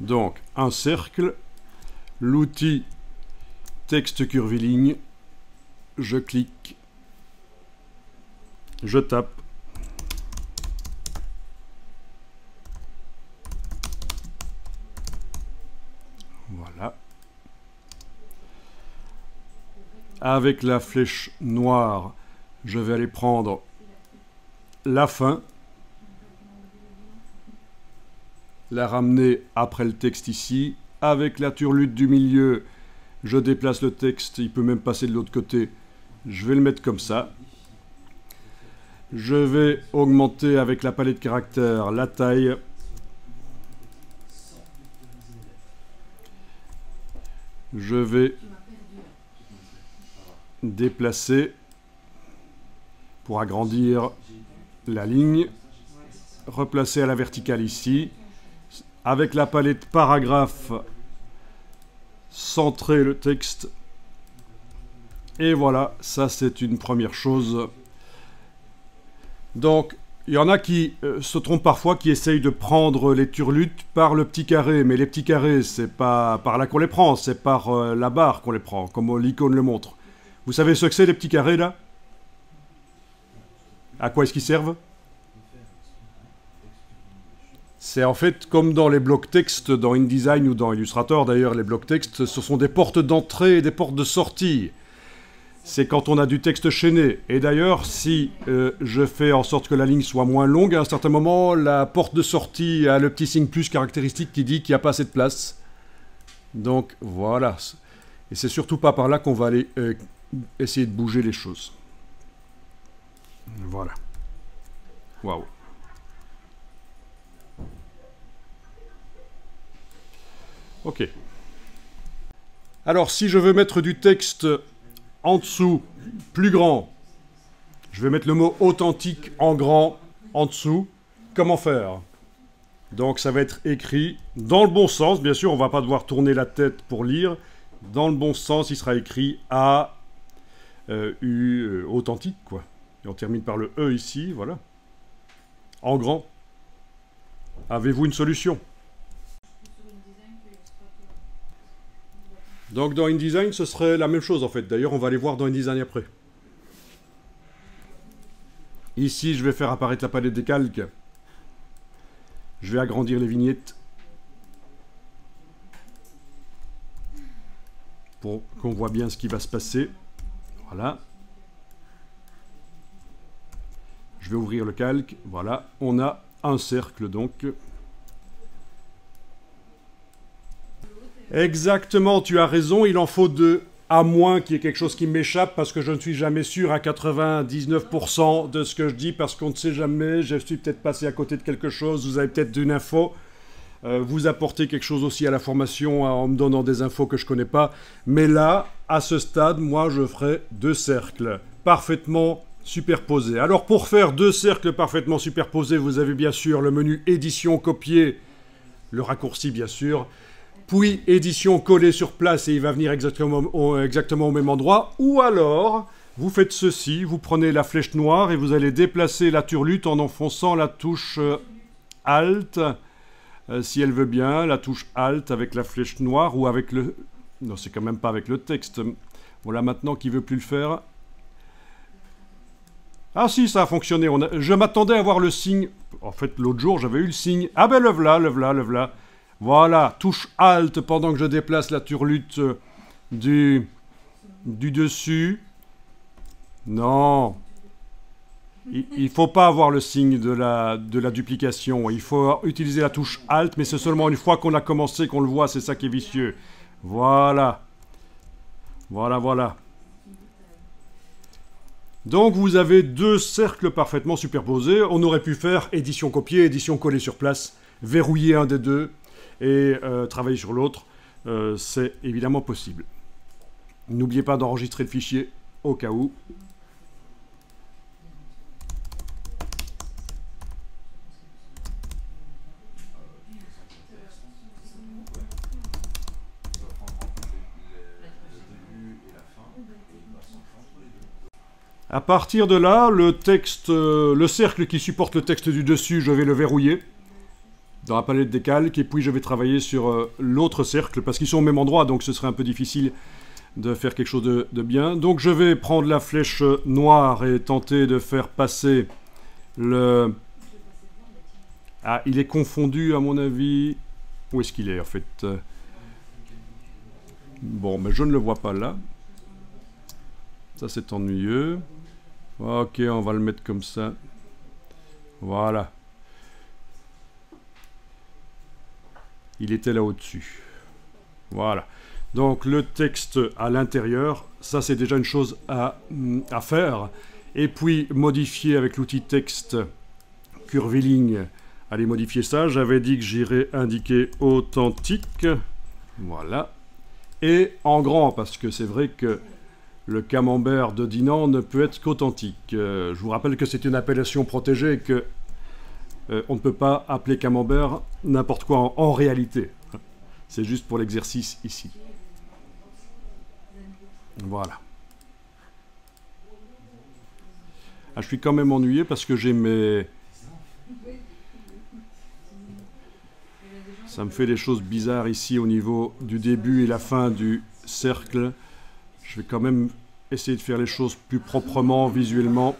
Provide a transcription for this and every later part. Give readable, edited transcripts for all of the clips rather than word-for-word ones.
Donc, un cercle, l'outil texte curviligne, je clique, je tape, voilà. Avec la flèche noire, je vais aller prendre la fin, la ramener après le texte ici. Avec la turlute du milieu, je déplace le texte, il peut même passer de l'autre côté. Je vais le mettre comme ça. Je vais augmenter avec la palette caractère la taille. Je vais déplacer pour agrandir la ligne. Replacer à la verticale ici. Avec la palette paragraphe, centrer le texte. Et voilà, ça c'est une première chose. Donc, il y en a qui se trompent parfois, qui essayent de prendre les turlutes par le petit carré. Mais les petits carrés, c'est pas par là qu'on les prend, c'est par la barre qu'on les prend, comme l'icône le montre. Vous savez ce que c'est les petits carrés là? À quoi est-ce qu'ils servent? C'est en fait comme dans les blocs texte, dans InDesign ou dans Illustrator, d'ailleurs les blocs texte, ce sont des portes d'entrée et des portes de sortie. C'est quand on a du texte chaîné. Et d'ailleurs, si je fais en sorte que la ligne soit moins longue, à un certain moment, la porte de sortie a le petit signe plus caractéristique qui dit qu'il n'y a pas assez de place. Donc voilà. Et c'est surtout pas par là qu'on va aller essayer de bouger les choses. Voilà. Waouh. Ok. Alors, si je veux mettre du texte en dessous, plus grand, je vais mettre le mot authentique en grand en dessous. Comment faire? Donc, ça va être écrit dans le bon sens. Bien sûr, on ne va pas devoir tourner la tête pour lire. Dans le bon sens, il sera écrit A, U, authentique, quoi. Et on termine par le E ici, voilà. En grand. Avez-vous une solution? Donc dans InDesign, ce serait la même chose en fait. D'ailleurs, on va aller voir dans InDesign après. Ici, je vais faire apparaître la palette des calques. Je vais agrandir les vignettes. Pour qu'on voit bien ce qui va se passer. Voilà. Je vais ouvrir le calque. Voilà. On a un cercle donc. Exactement, tu as raison, il en faut deux, à moins qu'il y ait quelque chose qui m'échappe, parce que je ne suis jamais sûr à 99% de ce que je dis, parce qu'on ne sait jamais, je suis peut-être passé à côté de quelque chose, vous avez peut-être une info, vous apportez quelque chose aussi à la formation en me donnant des infos que je ne connais pas, mais là, à ce stade, moi je ferai deux cercles parfaitement superposés. Alors pour faire deux cercles parfaitement superposés, vous avez bien sûr le menu édition copier, le raccourci bien sûr, puis édition collée sur place et il va venir exactement au même endroit. Ou alors, vous faites ceci, vous prenez la flèche noire et vous allez déplacer la turlute en enfonçant la touche Alt, si elle veut bien, la touche Alt avec la flèche noire ou avec le... Non, c'est quand même pas avec le texte. Voilà maintenant qui veut plus le faire. Ah si, ça a fonctionné. Je m'attendais à voir le signe... En fait, l'autre jour, j'avais eu le signe. Ah ben le voilà, le voilà, le voilà. Voilà, touche Alt pendant que je déplace la turlute du dessus. Non. Il ne faut pas avoir le signe de la duplication. Il faut utiliser la touche Alt, mais c'est seulement une fois qu'on a commencé qu'on le voit. C'est ça qui est vicieux. Voilà. Voilà, voilà. Donc vous avez deux cercles parfaitement superposés. On aurait pu faire édition copier, édition collée sur place, verrouiller un des deux et travailler sur l'autre, c'est évidemment possible. N'oubliez pas d'enregistrer le fichier au cas où. À partir de là, le texte, le cercle qui supporte le texte du dessus, je vais le verrouiller. dans la palette des calques, et puis je vais travailler sur l'autre cercle, parce qu'ils sont au même endroit, donc ce serait un peu difficile de faire quelque chose de bien. Donc je vais prendre la flèche noire et tenter de faire passer le... Ah, il est confondu à mon avis. Où est-ce qu'il est en fait? Bon, mais je ne le vois pas là. Ça c'est ennuyeux. Ok, on va le mettre comme ça. Voilà. Il était là au-dessus. Voilà. Donc le texte à l'intérieur, ça c'est déjà une chose à faire. Et puis modifier avec l'outil texte curviligne. Allez modifier ça. J'avais dit que j'irais indiquer authentique. Voilà. Et en grand, parce que c'est vrai que le camembert de Dinan ne peut être qu'authentique. Je vous rappelle que c'est une appellation protégée et que on ne peut pas appeler camembert n'importe quoi en réalité. C'est juste pour l'exercice ici. Voilà. Ah, je suis quand même ennuyé parce que j'ai mes... Ça me fait des choses bizarres ici au niveau du début et la fin du cercle. Je vais quand même essayer de faire les choses plus proprement, visuellement.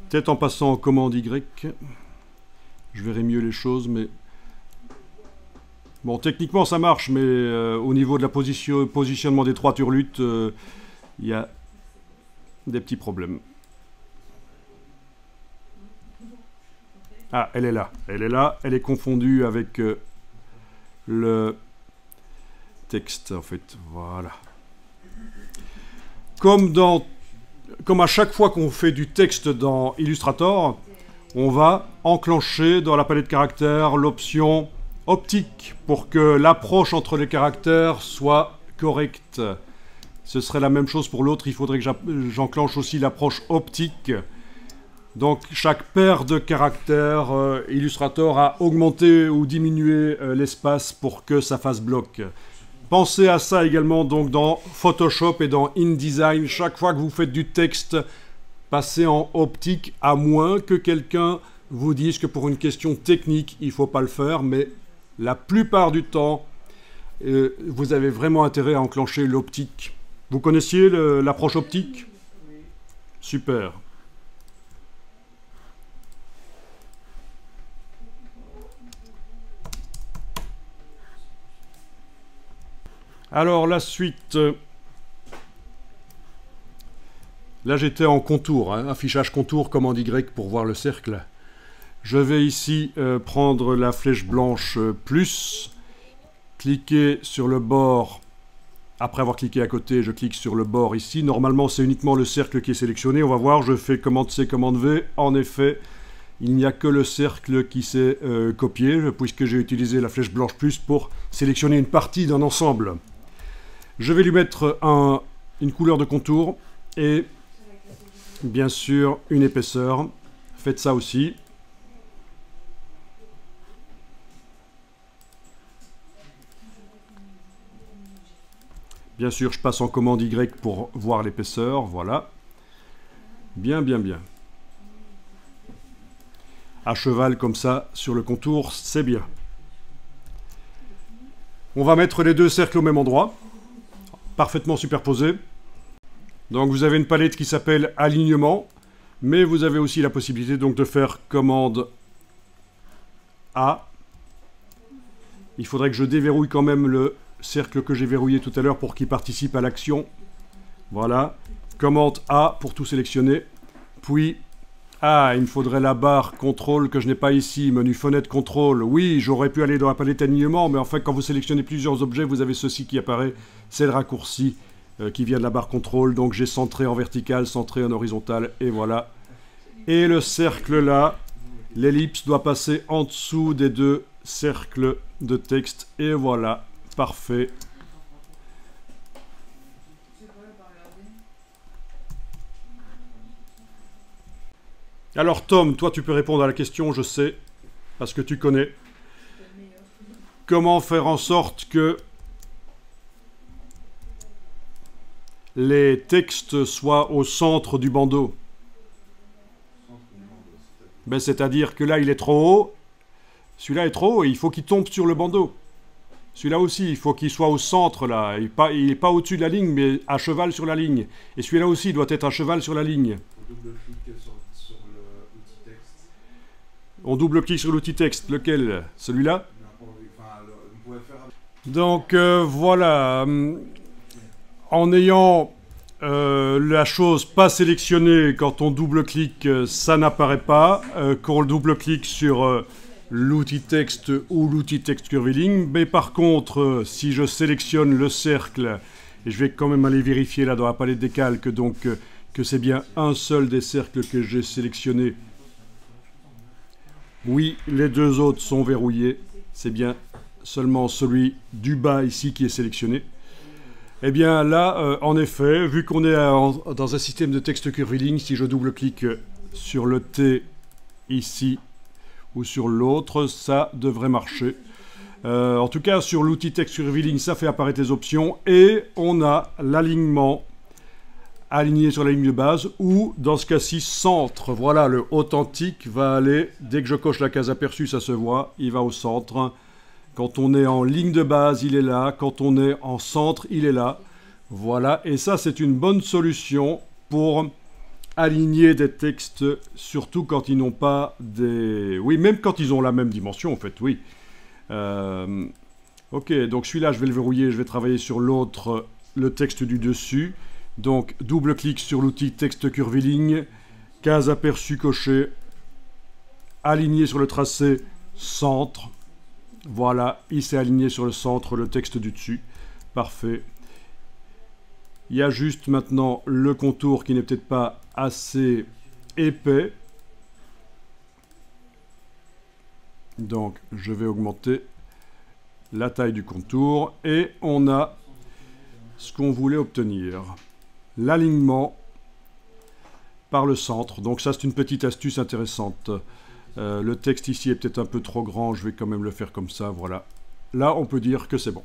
Peut-être en passant en commande Y, je verrai mieux les choses, mais... Bon, techniquement ça marche, mais au niveau de la positionnement des trois turlutes, il y a des petits problèmes. Ah, elle est là. Elle est là. Elle est confondue avec le texte, en fait. Voilà. Comme à chaque fois qu'on fait du texte dans Illustrator, on va enclencher dans la palette caractères l'option optique pour que l'approche entre les caractères soit correcte. Ce serait la même chose pour l'autre, il faudrait que j'enclenche aussi l'approche optique. Donc chaque paire de caractères, Illustrator a augmenté ou diminué l'espace pour que ça fasse bloc. Pensez à ça également donc dans Photoshop et dans InDesign. Chaque fois que vous faites du texte, passez en optique, à moins que quelqu'un vous dise que pour une question technique, il ne faut pas le faire, mais la plupart du temps, vous avez vraiment intérêt à enclencher l'optique. Vous connaissiez l'approche optique? Super. Alors la suite, là j'étais en contour, hein, affichage contour, commande Y pour voir le cercle. Je vais ici prendre la flèche blanche plus, cliquer sur le bord. Après avoir cliqué à côté, je clique sur le bord ici. Normalement, c'est uniquement le cercle qui est sélectionné. On va voir, je fais commande C, commande V. En effet, il n'y a que le cercle qui s'est copié, puisque j'ai utilisé la flèche blanche plus pour sélectionner une partie d'un ensemble. Je vais lui mettre une couleur de contour et bien sûr une épaisseur. Faites ça aussi. Bien sûr, je passe en commande Y pour voir l'épaisseur, voilà. Bien, bien, bien. À cheval comme ça, sur le contour, c'est bien. On va mettre les deux cercles au même endroit, parfaitement superposés. Donc vous avez une palette qui s'appelle Alignement, mais vous avez aussi la possibilité donc de faire commande A. Il faudrait que je déverrouille quand même le cercle que j'ai verrouillé tout à l'heure pour qu'il participe à l'action. Voilà. Commande A pour tout sélectionner. Puis, il me faudrait la barre contrôle que je n'ai pas ici. Menu fenêtre contrôle. Oui, j'aurais pu aller dans la palette alignement, mais en fait, quand vous sélectionnez plusieurs objets, vous avez ceci qui apparaît. C'est le raccourci qui vient de la barre contrôle. Donc, j'ai centré en vertical, centré en horizontal, et voilà. Et le cercle là, l'ellipse doit passer en dessous des deux cercles de texte, et voilà. Parfait. Alors Tom, toi tu peux répondre à la question, je sais, parce que tu connais. Comment faire en sorte que les textes soient au centre du bandeau. Ben, c'est-à-dire que là, il est trop haut. Celui-là est trop haut et il faut qu'il tombe sur le bandeau. Celui-là aussi, il faut qu'il soit au centre, là. Il n'est pas au-dessus de la ligne, mais à cheval sur la ligne. Et celui-là aussi, il doit être à cheval sur la ligne. On double-clique sur l'outil texte. Lequel? Celui-là? Donc, voilà. En ayant la chose pas sélectionnée, quand on double-clique, ça n'apparaît pas. Quand on double-clique sur l'outil texte ou l'outil texte curviligne. Mais par contre, si je sélectionne le cercle, et je vais quand même aller vérifier là dans la palette des calques, donc que c'est bien un seul des cercles que j'ai sélectionné. Oui, les deux autres sont verrouillés. C'est bien seulement celui du bas ici qui est sélectionné. Eh bien là, en effet, vu qu'on est dans un système de texte curviligne, si je double-clique sur le T ici ou sur l'autre, ça devrait marcher. En tout cas, sur l'outil texte curviligne, ça fait apparaître les options et on a l'alignement aligné sur la ligne de base ou, dans ce cas-ci, centre. Voilà, le authentique va aller, dès que je coche la case aperçue, ça se voit, il va au centre. Quand on est en ligne de base, il est là. Quand on est en centre, il est là. Voilà, et ça, c'est une bonne solution pour aligner des textes, surtout quand ils n'ont pas des... Oui, même quand ils ont la même dimension, en fait, oui. Ok, donc celui-là, je vais le verrouiller, je vais travailler sur l'autre, le texte du dessus. Donc, double-clic sur l'outil texte curviligne, case aperçue cochée, aligné sur le tracé, centre. Voilà, il s'est aligné sur le centre, le texte du dessus. Parfait. Il y a juste maintenant le contour qui n'est peut-être pas assez épais. Donc, je vais augmenter la taille du contour et on a ce qu'on voulait obtenir. L'alignement par le centre. Donc ça, c'est une petite astuce intéressante. Le texte ici est peut-être un peu trop grand. Je vais quand même le faire comme ça. Voilà. Là, on peut dire que c'est bon.